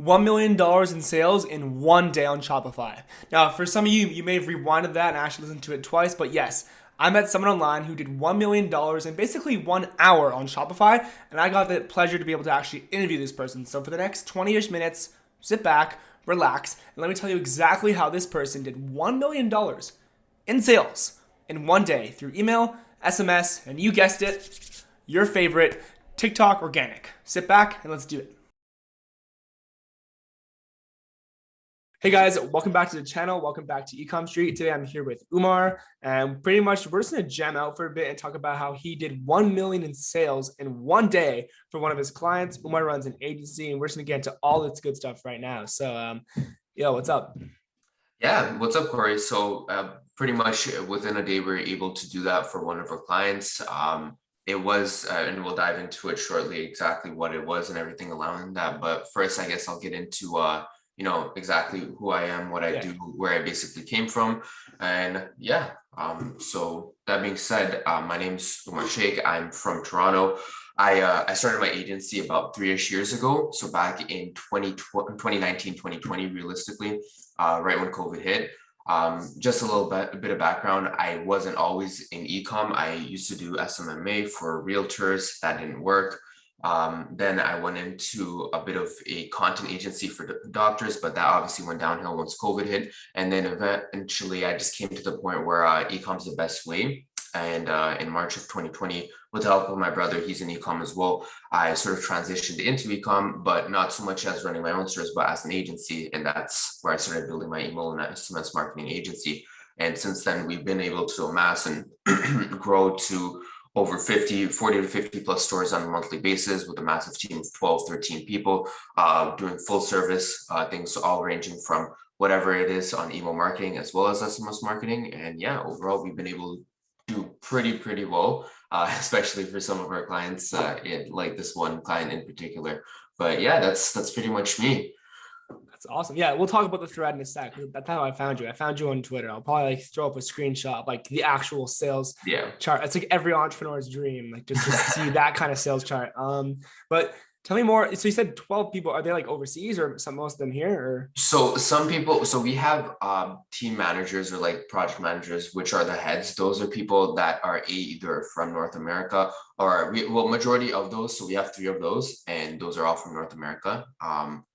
$1 million in sales in one day on Shopify. Now, for some of you, you may have rewinded that and actually listened to it twice, but yes, I met someone online who did $1 million in basically 1 hour on Shopify, and I got the pleasure to be able to actually interview this person. So for the next 20-ish minutes, sit back, relax, and let me tell you exactly how this person did $1 million in sales in one day through email, SMS, and you guessed it, your favorite TikTok organic. Sit back and let's do it. Hey guys, welcome back to the channel. Welcome back to Ecom Street. Today I'm here with Umar, and pretty much we're just gonna jam out for a bit and talk about how he did 1 million in sales in one day for one of his clients. Umar runs an agency, and we're just gonna get into all its good stuff right now. So, yo, what's up? Yeah, what's up, Corey? So, pretty much within a day, we were able to do that for one of our clients. It was, and we'll dive into it shortly, exactly what it was and everything allowing that. But first, I guess I'll get into, exactly who I am, what I Yeah. do, where I basically came from, and yeah. So that being said, my name's Umar Sheikh. I'm from Toronto. I started my agency about 3-ish years ago. So back in 2019, 2020, realistically, right when COVID hit. Just a little bit of background. I wasn't always in ecom. I used to do SMMA for realtors. That didn't work. Then I went into a bit of a content agency for doctors, but that obviously went downhill once COVID hit. And then eventually I just came to the point where ecom's the best way. And in March of 2020, with the help of my brother, he's in ecom as well, I sort of transitioned into ecom, but not so much as running my own stores, but as an agency. And that's where I started building my email and SMS marketing agency. And since then, we've been able to amass and grow to over 40 to 50 plus stores on a monthly basis with a massive team of 12, 13 people doing full service things, all ranging from whatever it is on email marketing as well as SMS marketing. And yeah, overall, we've been able to do pretty well, especially for some of our clients, like this one client in particular. But yeah, that's pretty much me. That's awesome. Yeah, we'll talk about the thread in a sec. That's how I found you. I found you on Twitter. I'll probably throw up a screenshot of like the actual sales Yeah. chart. It's like every entrepreneur's dream, like just to see that kind of sales chart. But tell me more. So you said 12 people. Are they like overseas or most of them here? Or So some people, so we have team managers or like project managers, which are the heads. Those are people that are either from North America or majority of those. So we have 3 of those, and those are all from North America.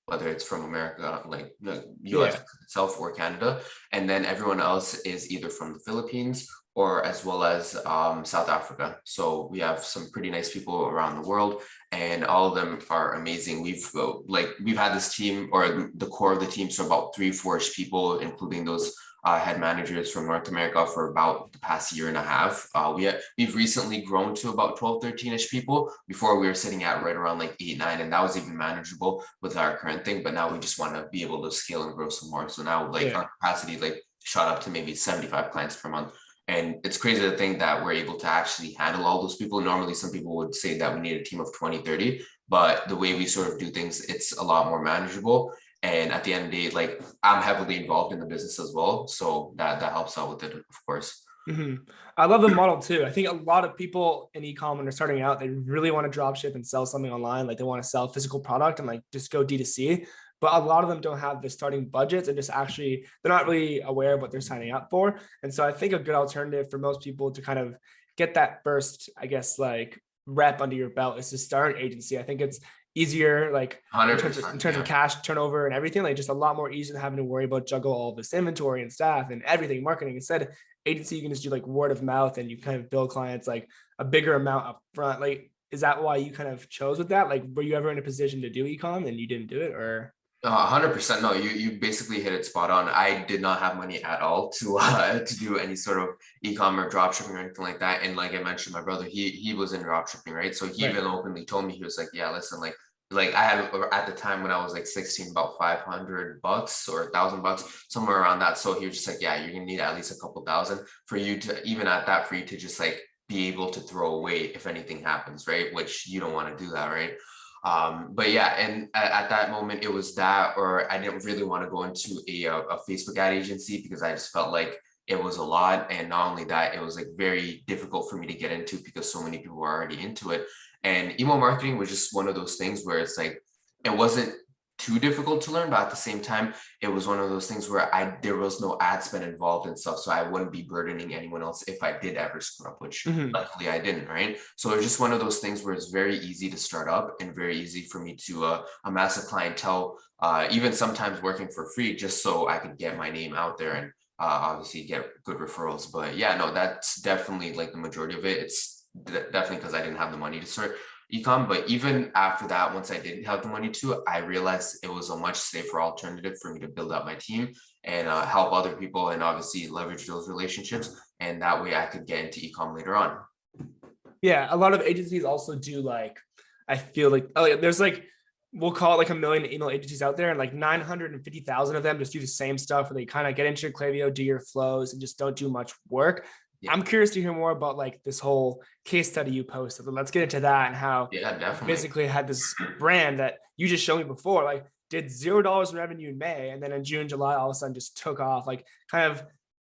Whether it's from America, like the US yeah. itself or Canada, and then everyone else is either from the Philippines or as well as South Africa. So we have some pretty nice people around the world, and all of them are amazing. We've had this team or the core of the team, so about 3, 4-ish people, including those head managers from North America for about the past year and a half. We've recently grown to about 12, 13-ish people. Before we were sitting at right around like 8, 9, and that was even manageable with our current thing. But now we just want to be able to scale and grow some more. So now like Yeah. our capacity like shot up to maybe 75 clients per month. And it's crazy to think that we're able to actually handle all those people. Normally, some people would say that we need a team of 20, 30, but the way we sort of do things, it's a lot more manageable. And at the end of the day, like I'm heavily involved in the business as well. So that helps out with it, of course. hmm I love the model too. I think a lot of people in e-com when they're starting out, they really want to drop ship and sell something online. Like they want to sell physical product and like just go D2C. But a lot of them don't have the starting budgets and just actually they're not really aware of what they're signing up for. And so I think a good alternative for most people to kind of get that first, I guess, like rep under your belt is to start an agency. I think it's easier, like in terms of 100%. Yeah. cash turnover and everything, like just a lot more easier than having to worry about juggle all this inventory and staff and everything, marketing. Instead, agency, you can just do like word of mouth and you kind of build clients like a bigger amount up front. Like, is that why you kind of chose with that? Like, were you ever in a position to do ecom and you didn't do it, or? 100%. No, you basically hit it spot on. I did not have money at all to to do any sort of e-commerce drop shipping or anything like that. And like I mentioned, my brother, he was in drop shipping, right? So he Right. even openly told me, he was like, yeah, listen, like I had at the time when I was like 16 about $500 or $1,000, somewhere around that. So he was just like, yeah, you're gonna need at least a couple thousand for you to, even at that, for you to just like be able to throw away if anything happens, right? Which you don't want to do that, right? But yeah, and at that moment it was that, or I didn't really want to go into a Facebook ad agency because I just felt like it was a lot. And not only that, it was like very difficult for me to get into because so many people were already into it. And email marketing was just one of those things where it's like, it wasn't too difficult to learn, but at the same time, it was one of those things where there was no ad spend involved and stuff, so I wouldn't be burdening anyone else if I did ever screw up, which Mhm. luckily I didn't, right? So it was just one of those things where it's very easy to start up and very easy for me to amass a clientele, even sometimes working for free, just so I could get my name out there and obviously get good referrals. But yeah, no, that's definitely like the majority of it. It's definitely because I didn't have the money to start ecom. But even after that, once I didn't have the money to, I realized it was a much safer alternative for me to build up my team and help other people and obviously leverage those relationships. And that way I could get into ecom later on. Yeah, a lot of agencies also do like, I feel like, oh yeah, there's like, we'll call it like a million email agencies out there, and like 950,000 of them just do the same stuff where they kind of get into your Klaviyo, do your flows, and just don't do much work. Yeah, I'm curious to hear more about like this whole case study you posted. Let's get into that and how yeah, you definitely. basically had this brand that you just showed me before, like did $0 in revenue in May, and then in June, July, all of a sudden just took off. Like, kind of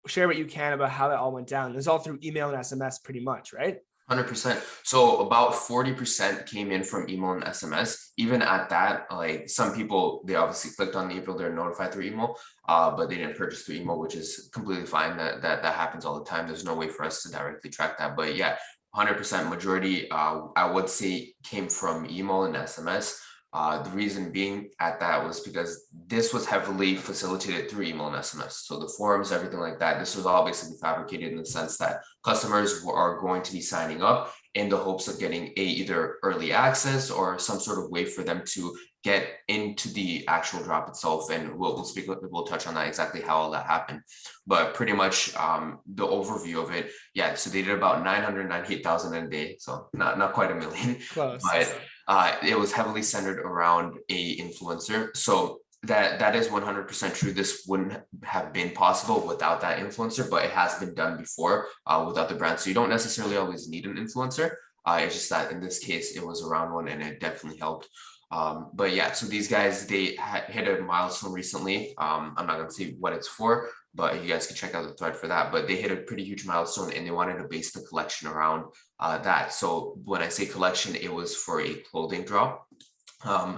share what you can about how that all went down. It was all through email and SMS, pretty much, right? 100%. So about 40% came in from email and SMS. Even at that, like some people, they obviously clicked on the email, they're notified through email, but they didn't purchase through email, which is completely fine. That happens all the time. There's no way for us to directly track that. But yeah, 100% majority, I would say, came from email and SMS. The reason being at that was because this was heavily facilitated through email and SMS. So the forums, everything like that, this was all basically fabricated in the sense that customers are going to be signing up in the hopes of getting either early access or some sort of way for them to get into the actual drop itself. And we'll touch on that exactly how all that happened. But pretty much the overview of it, yeah. So they did about 998,000 a day, so not quite a million, Close. but it was heavily centered around a influencer. So that is 100% true. This wouldn't have been possible without that influencer, but it has been done before without the brand. So you don't necessarily always need an influencer. It's just that in this case, it was around one and it definitely helped. But yeah, so these guys, they hit a milestone recently. I'm not going to say what it's for, but you guys can check out the thread for that. But they hit a pretty huge milestone and they wanted to base the collection around that. So when I say collection, it was for a clothing drop.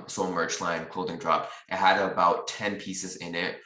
So a merch line clothing drop. It had about 10 pieces in it,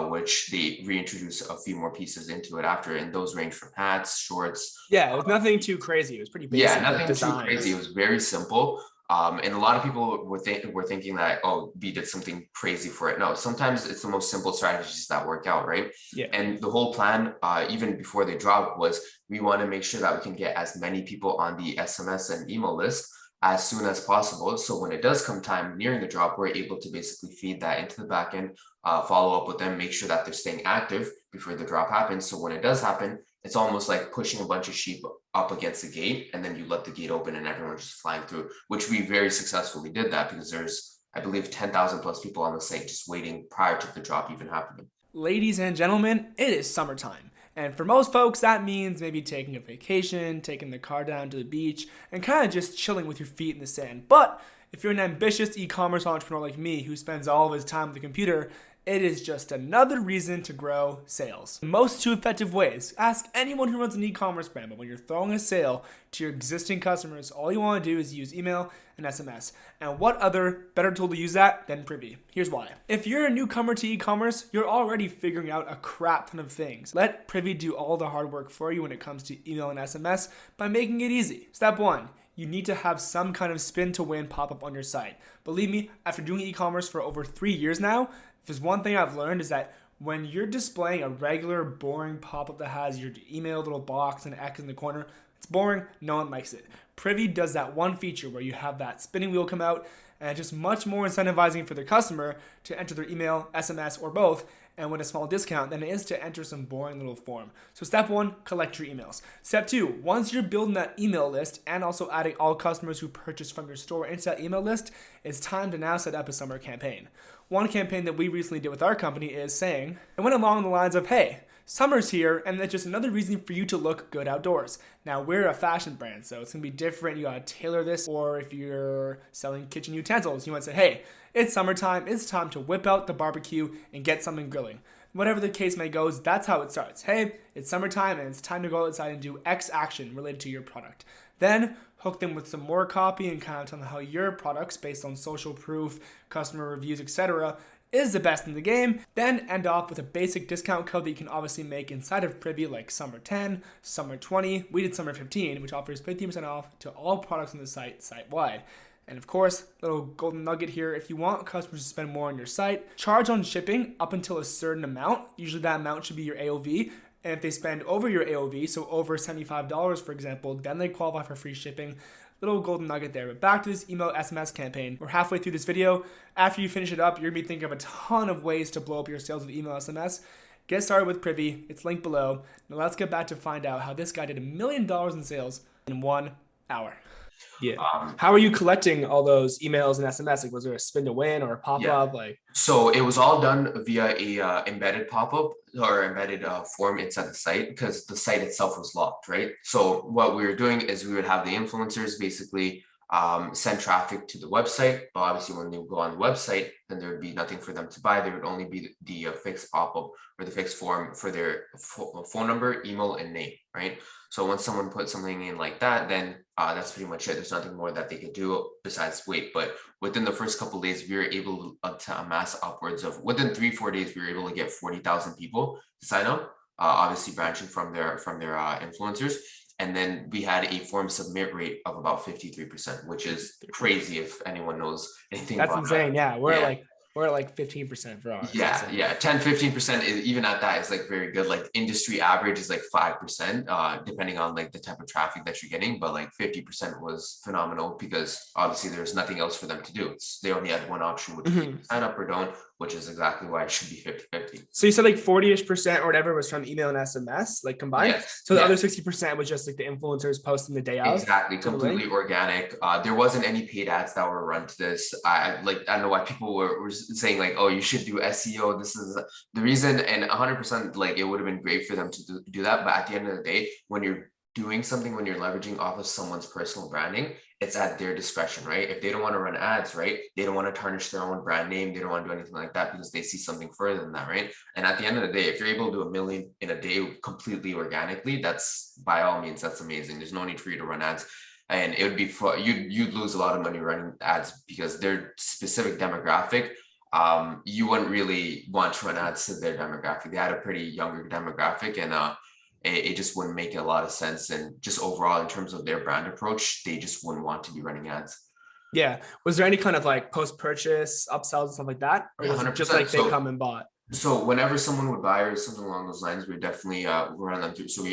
which they reintroduced a few more pieces into it after. And those range from hats, shorts. Yeah, it was nothing too crazy. It was pretty Yeah, basic, like nothing too crazy. It designs. was very simple. And a lot of people were thinking that, oh, we did something crazy for it. No, sometimes it's the most simple strategies that work out, right? Yeah. And the whole plan, even before they dropped, was we want to make sure that we can get as many people on the SMS and email list as soon as possible. So when it does come time nearing the drop, we're able to basically feed that into the backend, follow up with them, make sure that they're staying active before the drop happens. So when it does happen, it's almost like pushing a bunch of sheep up against the gate, and then you let the gate open and everyone's just flying through, which we very successfully did that because there's, I believe, 10,000 plus people on the site just waiting prior to the drop even happening. Ladies and gentlemen, it is summertime. And for most folks, that means maybe taking a vacation, taking the car down to the beach, and kind of just chilling with your feet in the sand. But if you're an ambitious e-commerce entrepreneur like me who spends all of his time with the computer, it is just another reason to grow sales. The most two effective ways. Ask anyone who runs an e-commerce brand, but when you're throwing a sale to your existing customers, all you want to do is use email and SMS. And what other better tool to use that than Privy? Here's why. If you're a newcomer to e-commerce, you're already figuring out a crap ton of things. Let Privy do all the hard work for you when it comes to email and SMS by making it easy. Step 1. You need to have some kind of spin to win pop-up on your site. Believe me, after doing e-commerce for over 3 years now, if there's one thing I've learned is that when you're displaying a regular boring pop-up that has your email little box and X in the corner, it's boring, no one likes it. Privy does that one feature where you have that spinning wheel come out, and it's just much more incentivizing for the customer to enter their email, SMS, or both, and win a small discount than it is to enter some boring little form. So step 1, collect your emails. Step 2, once you're building that email list and also adding all customers who purchase from your store into that email list, it's time to now set up a summer campaign. One campaign that we recently did with our company is saying, it went along the lines of, hey, summer's here, and that's just another reason for you to look good outdoors. Now, we're a fashion brand, so it's going to be different. You got to tailor this, or if you're selling kitchen utensils, you might say, hey, it's summertime, it's time to whip out the barbecue and get something grilling. Whatever the case may go, that's how it starts. Hey, it's summertime and it's time to go outside and do X action related to your product. Then hook them with some more copy and kind of tell them how your products based on social proof, customer reviews, etc. is the best in the game. Then end off with a basic discount code that you can obviously make inside of Privy, like Summer 10, Summer 20. We did Summer 15, which offers 15% off to all products on the site-wide. And of course, little golden nugget here, if you want customers to spend more on your site, charge on shipping up until a certain amount. Usually that amount should be your AOV. And if they spend over your AOV, so over $75, for example, then they qualify for free shipping. Little golden nugget there. But back to this email SMS campaign. We're halfway through this video. After you finish it up, you're going to be thinking of a ton of ways to blow up your sales with email SMS. Get started with Privy. It's linked below. Now let's get back to find out how this guy did $1 million in sales in 1 hour. Yeah. How are you collecting all those emails and SMS? Like, was there a spin to win or a pop-up? So it was all done via a embedded pop-up or embedded form inside the site because the site itself was locked, right? So what we were doing is we would have the influencers basically send traffic to the website. But obviously, when they go on the website, then there would be nothing for them to buy. There would only be the fixed pop-up or the fixed form for their phone number, email, and name, right? So once someone puts something in like that, then that's pretty much it. There's nothing more that they could do besides wait. But within the first couple of days, we were able to amass upwards of, within 3-4 days, we were able to get 40,000 people to sign up, obviously branching from their influencers. And then we had a form submit rate of about 53%, which is crazy if anyone knows anything about that. That's insane. Yeah, we're at like 15% for ours. Yeah, 10-15% is, even at that, is like very good. Like industry average is like 5%, depending on like the type of traffic that you're getting. But like 50% was phenomenal because obviously there's nothing else for them to do. They only had one option, which is sign up or don't, which is exactly why it should be 50-50. So you said like 40-ish% or whatever was from email and SMS, like combined. Yes. So the other 60% was just like the influencers posting the day of. Exactly, completely organic. There wasn't any paid ads that were run to this. I don't know why people were saying like, oh, you should do SEO. This is the reason, and 100% like it would have been great for them to do that. But at the end of the day, when you're doing something, when you're leveraging off of someone's personal branding, it's at their discretion, right? If they don't want to run ads, right? They don't want to tarnish their own brand name. They don't want to do anything like that because they see something further than that, right? And at the end of the day, if you're able to do 1 million in a day completely organically, that's by all means, that's amazing. There's no need for you to run ads. And it would be you'd lose a lot of money running ads because their specific demographic, you wouldn't really want to run ads to their demographic. They had a pretty younger demographic, and it just wouldn't make a lot of sense. And just overall, in terms of their brand approach, they just wouldn't want to be running ads. Yeah. Was there any kind of like post-purchase upsells and stuff like that? Or was it just like they come and bought? So whenever someone would buy or something along those lines, we definitely run them through. So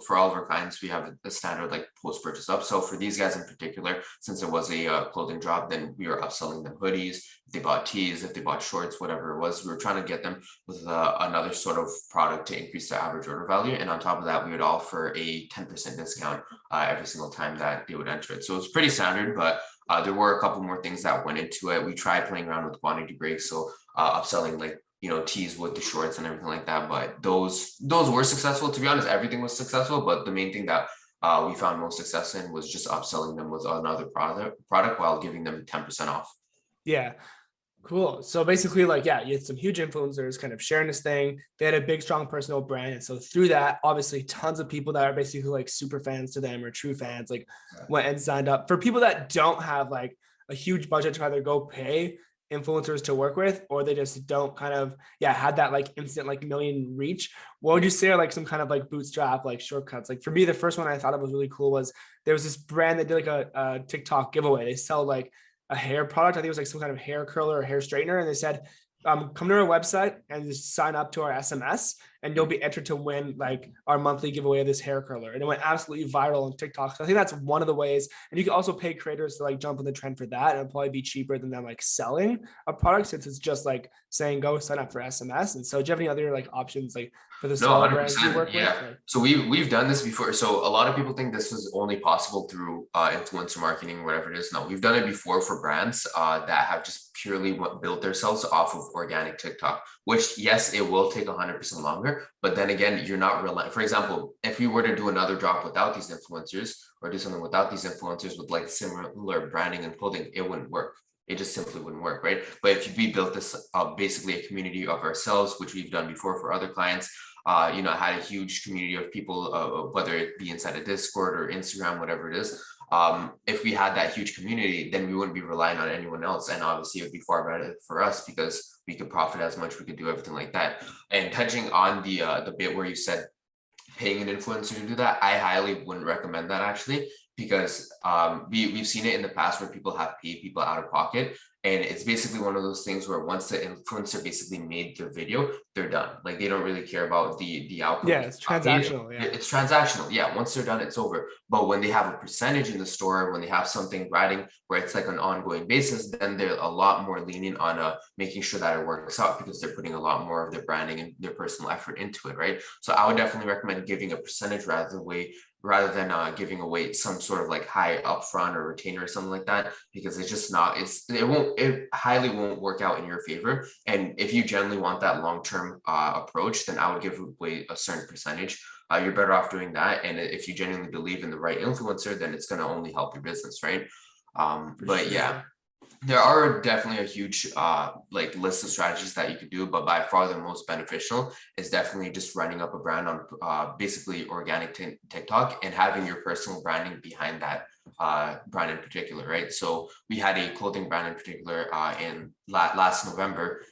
for all of our clients, we have a standard like post-purchase upsell. For these guys in particular, since it was a clothing drop, then we were upselling them hoodies. If they bought tees, if they bought shorts, whatever it was, we were trying to get them with another sort of product to increase their average order value. And on top of that, we would offer a 10% discount every single time that they would enter it. So it's pretty standard, but there were a couple more things that went into it. We tried playing around with quantity breaks, so upselling like tees with the shorts and everything like that. But those were successful. To be honest, everything was successful. But the main thing that we found most success in was just upselling them with another product while giving them 10% off. Yeah. Cool. So basically, like, yeah, you had some huge influencers kind of sharing this thing. They had a big, strong personal brand. And so through that, obviously tons of people that are basically like super fans to them or true fans, like went and signed up. For people that don't have like a huge budget to either go pay influencers to work with, or they just don't kind of, had that like instant, like million reach, what would you say are like some kind of like bootstrap, like shortcuts? Like for me, the first one I thought of was really cool was there was this brand that did like a TikTok giveaway. They sell like a hair product. I think it was like some kind of hair curler or hair straightener. And they said, come to our website and just sign up to our SMS and you'll be entered to win like our monthly giveaway of this hair curler. And it went absolutely viral on TikTok. So I think that's one of the ways. And you can also pay creators to like jump on the trend for that. And it'll probably be cheaper than them like selling a product, since it's just like saying, go sign up for SMS. And so do you have any other like options like for the smaller brands you work with? Like, so we've done this before. So a lot of people think this was only possible through influencer marketing, whatever it is. No, we've done it before for brands that have just purely built themselves off of organic TikTok, which yes, it will take 100% longer. But then again, you're not relying. For example, if we were to do another drop without these influencers, or do something without these influencers with like similar branding and clothing, it wouldn't work. It just simply wouldn't work, right? But if we built this basically a community of ourselves, which we've done before for other clients, had a huge community of people, whether it be inside a Discord or Instagram, whatever it is, if we had that huge community, then we wouldn't be relying on anyone else. And obviously it would be far better for us because we could profit as much, we could do everything like that. And touching on the bit where you said paying an influencer to do that, I highly wouldn't recommend that actually, because we've seen it in the past where people have paid people out of pocket. And it's basically one of those things where once the influencer basically made their video, they're done. Like they don't really care about the outcome. Yeah, it's transactional. Yeah. It's transactional. Yeah, once they're done, it's over. But when they have a percentage in the store, when they have something writing where it's like an ongoing basis, then they're a lot more lenient on making sure that it works out because they're putting a lot more of their branding and their personal effort into it, right? So I would definitely recommend giving a percentage rather than giving away some sort of like high upfront or retainer or something like that, because it's just not, it highly won't work out in your favor. And if you generally want that long-term approach, then I would give away a certain percentage. You're better off doing that. And if you genuinely believe in the right influencer, then it's going to only help your business, right? But yeah, there are definitely a huge like list of strategies that you could do, but by far the most beneficial is definitely just running up a brand on basically organic TikTok and having your personal branding behind that brand in particular, right? So we had a clothing brand in particular in last November.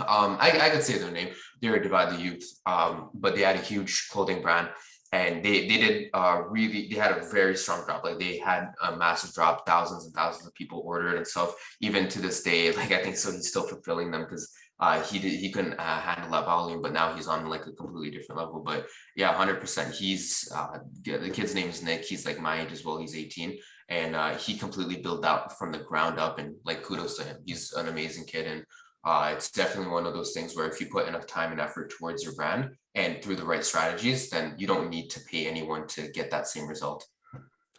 I could say their name. They were Divide the Youth, but they had a huge clothing brand, and they did they had a very strong drop. Like they had a massive drop, thousands and thousands of people ordered and stuff. Even to this day, like I think so, he's still fulfilling them because he couldn't handle that volume, but now he's on like a completely different level. But yeah, 100%. He's the kid's name is Nick. He's like my age as well. He's 18, and he completely built out from the ground up. And like kudos to him. He's an amazing kid, and it's definitely one of those things where if you put enough time and effort towards your brand and through the right strategies, then you don't need to pay anyone to get that same result.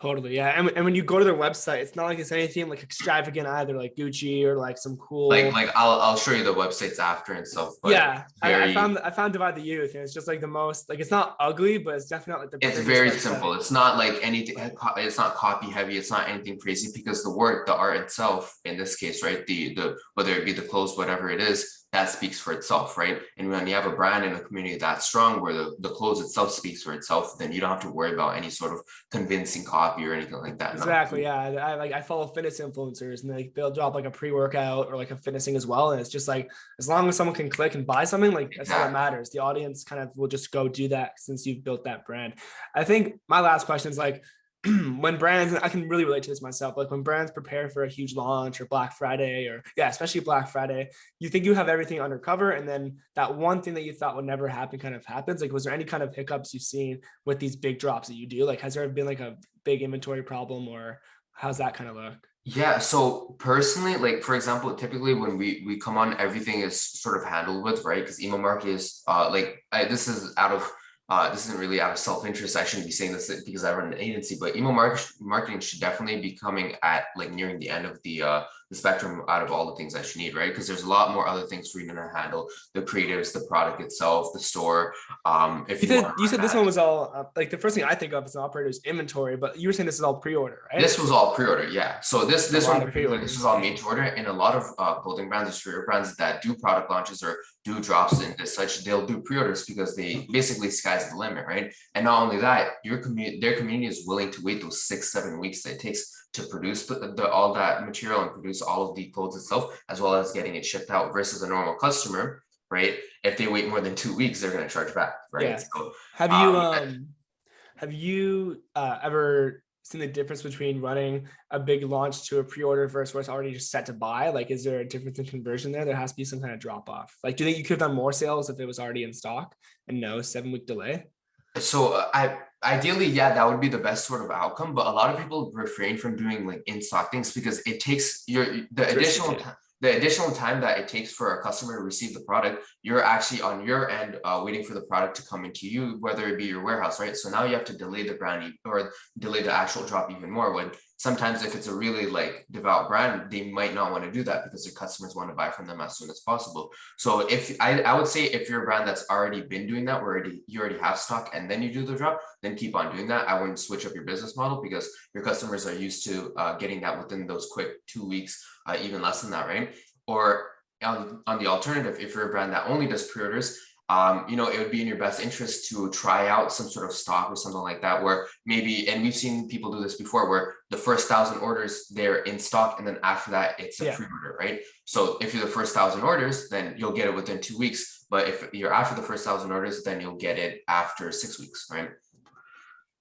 Totally. Yeah. And when you go to their website, it's not like it's anything like extravagant either, like Gucci or like some cool. Like I'll show you the websites after and stuff. But yeah, I found Divide the Youth, and it's just like the most, like it's not ugly, but it's definitely like the. It's very simple. It's not like anything. It's not copy heavy. It's not anything crazy because the work, the art itself, in this case, right? The whether it be the clothes, whatever it is, that speaks for itself, right? And when you have a brand in a community that strong where the clothes itself speaks for itself, then you don't have to worry about any sort of convincing copy or anything like that. Exactly. No. Yeah. I follow fitness influencers, and they'll drop like a pre-workout or like a fitnessing as well. And it's just like, as long as someone can click and buy something, like that's all that matters. The audience kind of will just go do that since you've built that brand. I think my last question is like, when brands, I can really relate to this myself, like when brands prepare for a huge launch or Black Friday, or especially Black Friday, you think you have everything under cover, and then that one thing that you thought would never happen kind of happens. Like, was there any kind of hiccups you've seen with these big drops that you do? Like, has there been like a big inventory problem, or how's that kind of look? Yeah, so personally, like for example, typically when we come on, everything is sort of handled with, right? Because email marketing is this isn't really out of self-interest. I shouldn't be saying this because I run an agency, but email marketing should definitely be coming at like nearing the end of the spectrum out of all the things that you need, right? Because there's a lot more other things for you to handle: the creatives, the product itself, the store. If you said this one was all like the first thing I think of as an operator is inventory, but you were saying this is all pre-order, right? This was all pre-order, yeah. So this was all made to order, and a lot of clothing brands or streetwear brands that do product launches or do drops and such, they'll do pre-orders because they basically sky's the limit, right? And not only that, their community is willing to wait those 6-7 weeks that it takes to produce all that material and produce all of the clothes itself, as well as getting it shipped out, versus a normal customer, right? If they wait more than 2 weeks, they're going to charge back, right? Yeah. So, have you ever seen the difference between running a big launch to a pre-order versus what's already just set to buy? Like, is there a difference in conversion there? There has to be some kind of drop off. Like, do you think you could have done more sales if it was already in stock and no 7-week delay? So ideally, yeah, that would be the best sort of outcome. But a lot of people refrain from doing like in stock things because it takes the additional time that it takes for a customer to receive the product. You're actually on your end waiting for the product to come into you, whether it be your warehouse, right? So now you have to delay the brand or delay the actual drop even more, when sometimes if it's a really like devout brand, they might not want to do that because their customers want to buy from them as soon as possible. So if I would say if you're a brand that's already been doing that, where you already have stock and then you do the drop, then keep on doing that. I wouldn't switch up your business model because your customers are used to getting that within those quick 2 weeks, even less than that, right? Or on the alternative, if you're a brand that only does pre-orders, it would be in your best interest to try out some sort of stock or something like that, where maybe, and we've seen people do this before, where the first 1,000 orders they're in stock, and then after that it's a Yeah, pre-order, right? So if you're the first 1,000 orders, then you'll get it within 2 weeks. But if you're after the first 1,000 orders, then you'll get it after 6 weeks, right?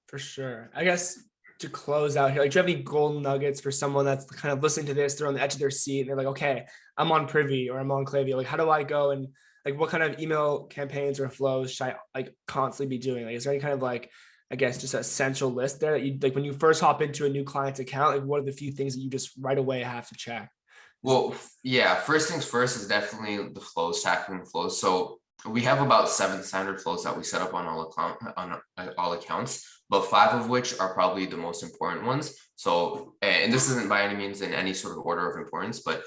for sure. I guess to close out here, like, do you have any golden nuggets for someone that's kind of listening to this? They're on the edge of their seat and they're like, okay, I'm on Privy or I'm on Klaviyo. Like, how do I go and like, what kind of email campaigns or flows should I like constantly be doing? Like, is there any kind of like, I guess, just an essential list there that you like when you first hop into a new client's account? Like, what are the few things that you just right away have to check? Well, yeah, first things first is definitely the flows, tackling the flows. So we have about 7 standard flows that we set up on all accounts, but 5 of which are probably the most important ones. So, and this isn't by any means in any sort of order of importance, but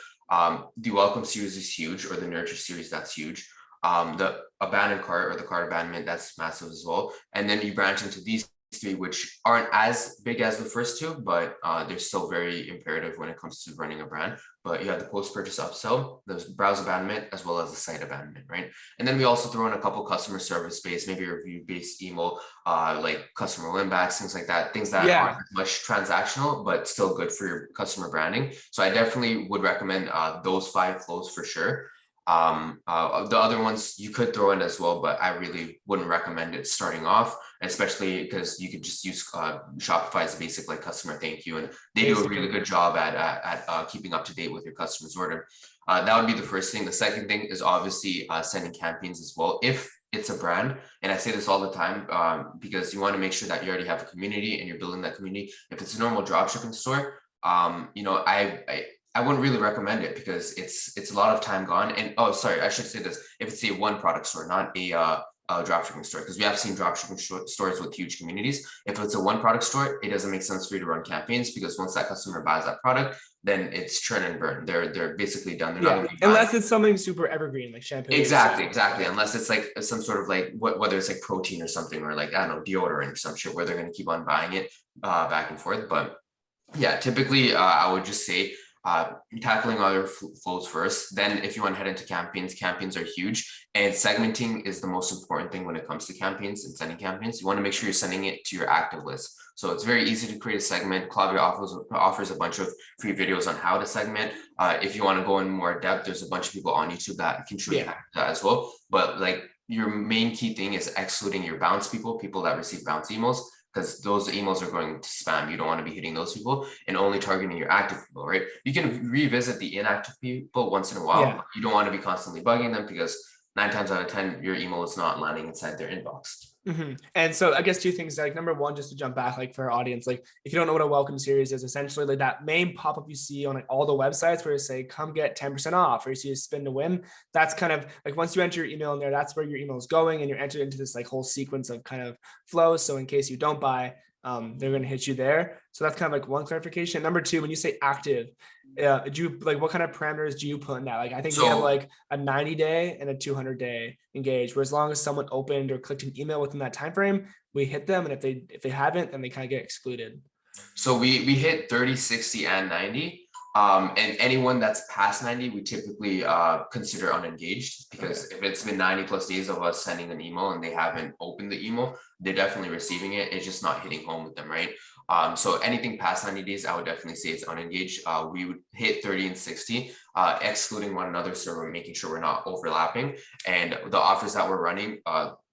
the welcome series is huge, or the nurture series, that's huge. The abandoned cart or the cart abandonment, that's massive as well. And then you branch into these three, which aren't as big as the first two, but they're still very imperative when it comes to running a brand. But you have the post-purchase upsell, the browse abandonment, as well as the site abandonment, right? And then we also throw in a couple customer service based, maybe review-based email, like customer win-backs, things like that, things that aren't Yeah. as much transactional, but still good for your customer branding. So I definitely would recommend those 5 flows for sure. The other ones you could throw in as well, but I really wouldn't recommend it starting off, especially because you could just use Shopify's basic like customer thank you, and they do a really good job at keeping up to date with your customer's order. That would be the first thing. The second thing is obviously sending campaigns as well, if it's a brand. And I say this all the time because you want to make sure that you already have a community and you're building that community. If it's a normal dropshipping store, I wouldn't really recommend it because it's a lot of time gone. And oh, sorry, I should say this: if it's a one product store, not a dropshipping store, because we have seen dropshipping stores with huge communities. If it's a one product store, it doesn't make sense for you to run campaigns, because once that customer buys that product, then it's churn and burn. They're basically done. They're not going to be Unless it's something super evergreen like shampoo. Exactly. Unless it's like some sort of like whether it's like protein or something, or like, I don't know, deodorant or some shit, where they're going to keep on buying it back and forth. But yeah, typically I would just say tackling other flows first. Then if you want to head into campaigns are huge, and segmenting is the most important thing when it comes to campaigns and sending campaigns. You want to make sure you're sending it to your active list. So it's very easy to create a segment. Klaviyo offers a bunch of free videos on how to segment. If you want to go in more depth, there's a bunch of people on YouTube that can show you how to do that as well. But like, your main key thing is excluding your bounce people that receive bounce emails, because those emails are going to spam. You don't want to be hitting those people, and only targeting your active people, right? You can revisit the inactive people once in a while. Yeah. You don't want to be constantly bugging them, because 9 times out of 10, your email is not landing inside their inbox. Mm-hmm. And so I guess two things, like number one, just to jump back, like for our audience, like if you don't know what a welcome series is, essentially like that main pop-up you see on like all the websites where you say, come get 10% off, or you see a spin to win. That's kind of like, once you enter your email in there, that's where your email is going, and you're entered into this like whole sequence of kind of flows. So in case you don't buy, they're going to hit you there. So that's kind of like one clarification. Number two, when you say active, do you like, what kind of parameters do you put in that? Like, I think we have like a 90-day and a 200-day engage, where as long as someone opened or clicked an email within that time frame, we hit them, and if they haven't, then they kind of get excluded. So we hit 30, 60, and 90. And anyone that's past 90, we typically consider unengaged, because if it's been 90 plus days of us sending an email and they haven't opened the email, they're definitely receiving it. It's just not hitting home with them, right? So anything past 90 days, I would definitely say it's unengaged. We would hit 30 and 60, excluding one another, so we're making sure we're not overlapping. And the offers that we're running,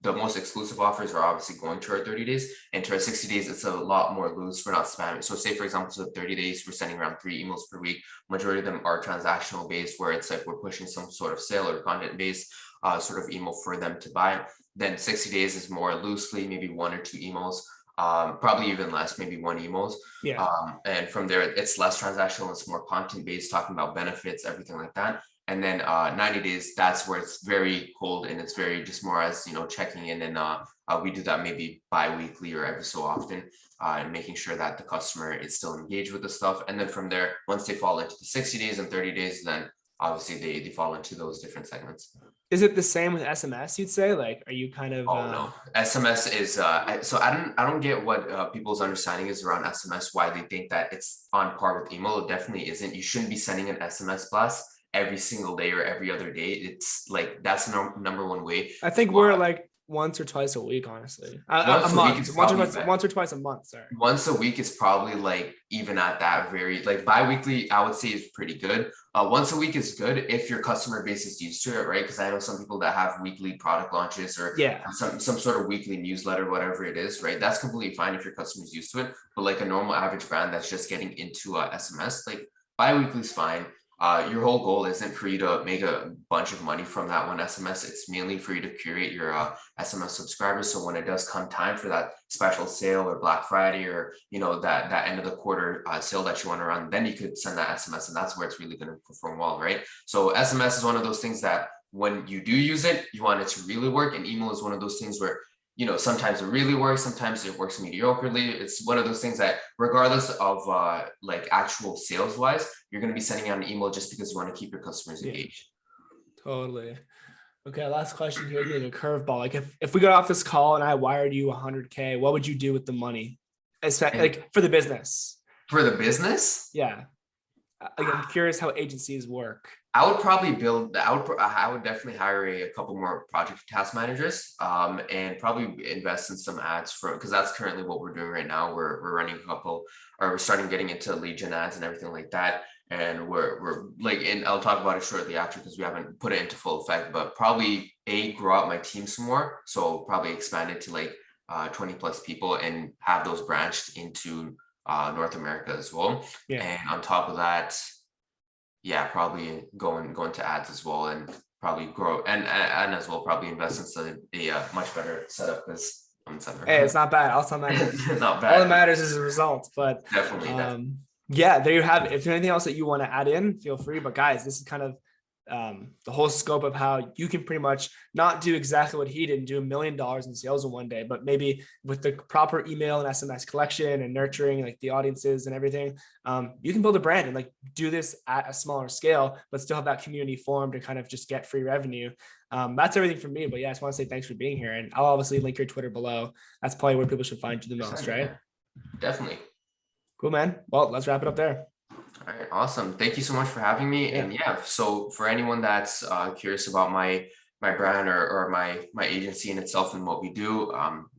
the most exclusive offers are obviously going to our 30 days, and to our 60 days, it's a lot more loose. We're not spamming. So say, for example, so 30 days, we're sending around 3 emails per week. Majority of them are transactional based, where it's like we're pushing some sort of sale or content based sort of email for them to buy. Then 60 days is more loosely, maybe 1 or 2 emails. Probably even less, maybe 1 emails. And from there, it's less transactional, it's more content based, talking about benefits, everything like that. And then 90 days, that's where it's very cold, and it's very just more as, checking in. And we do that maybe bi-weekly or every so often, and making sure that the customer is still engaged with the stuff. And then from there, once they fall into the 60 days and 30 days, then obviously they fall into those different segments. Is it the same with SMS, you'd say? Like, are you kind of no, SMS is so I don't get what people's understanding is around SMS, why they think that it's on par with email. It definitely isn't. You shouldn't be sending an SMS blast every single day or every other day. It's like that's the number one way. I think we're like once or twice a week, honestly. A Once a week month. is probably Once or twice a month. Sorry. once a week is probably like even at that very like bi-weekly I would say is pretty good. Once a week is good if your customer base is used to it, right? Because I know some people that have weekly product launches or Yeah. some sort of weekly newsletter, whatever it is, right? That's completely fine if your customer's used to it. But like a normal average brand that's just getting into SMS, like bi-weekly is fine. Your whole goal isn't for you to make a bunch of money from that one SMS. It's mainly for you to curate your SMS subscribers. So when it does come time for that special sale or Black Friday or that end of the quarter sale that you want to run, then you could send that SMS, and that's where it's really going to perform well, right? So SMS is one of those things that when you do use it, you want it to really work, and email is one of those things where sometimes it really works, sometimes it works mediocrely. It's one of those things that regardless of like actual sales wise, you're going to be sending out an email just because you want to keep your customers engaged. Totally. Okay, last question here, like a curveball. Like if we got off this call and I wired you 100K, what would you do with the money? Like for the business. For the business? Yeah. Like, I'm curious how agencies work. I would probably I would definitely hire a couple more project task managers, and probably invest in some ads because that's currently what we're doing right now. We're running we're starting getting into lead gen ads and everything like that. And we're like, and I'll talk about it shortly after because we haven't put it into full effect, but probably grow out my team some more. So probably expand it to like 20 plus people and have those branched into North America as well. Yeah. And on top of that, yeah, probably go into ads as well, and probably grow and as well probably invest in a much better setup because hey, it's not bad. All that matters. Not bad. All that matters is the results. But definitely. Yeah, there you have it. If there's anything else that you want to add in, feel free. But guys, this is kind of the whole scope of how you can pretty much not do exactly what he did and do $1 million in sales in one day, but maybe with the proper email and SMS collection and nurturing like the audiences and everything, you can build a brand and like do this at a smaller scale, but still have that community formed to kind of just get free revenue. That's everything from me. But yeah, I just want to say thanks for being here, and I'll obviously link your Twitter below. That's probably where people should find you the most, right? Definitely. Cool, man. Well, let's wrap it up there. All right, awesome. Thank you so much for having me. Yeah. And yeah, so for anyone that's curious about my brand or my agency in itself and what we do,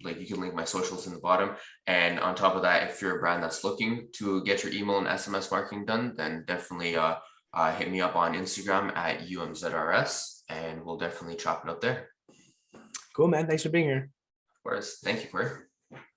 like you can link my socials in the bottom. And on top of that, if you're a brand that's looking to get your email and SMS marketing done, then definitely hit me up on Instagram at umzrs, and we'll definitely chop it up there. Cool, man. Thanks for being here. Of course. Thank you, Corey.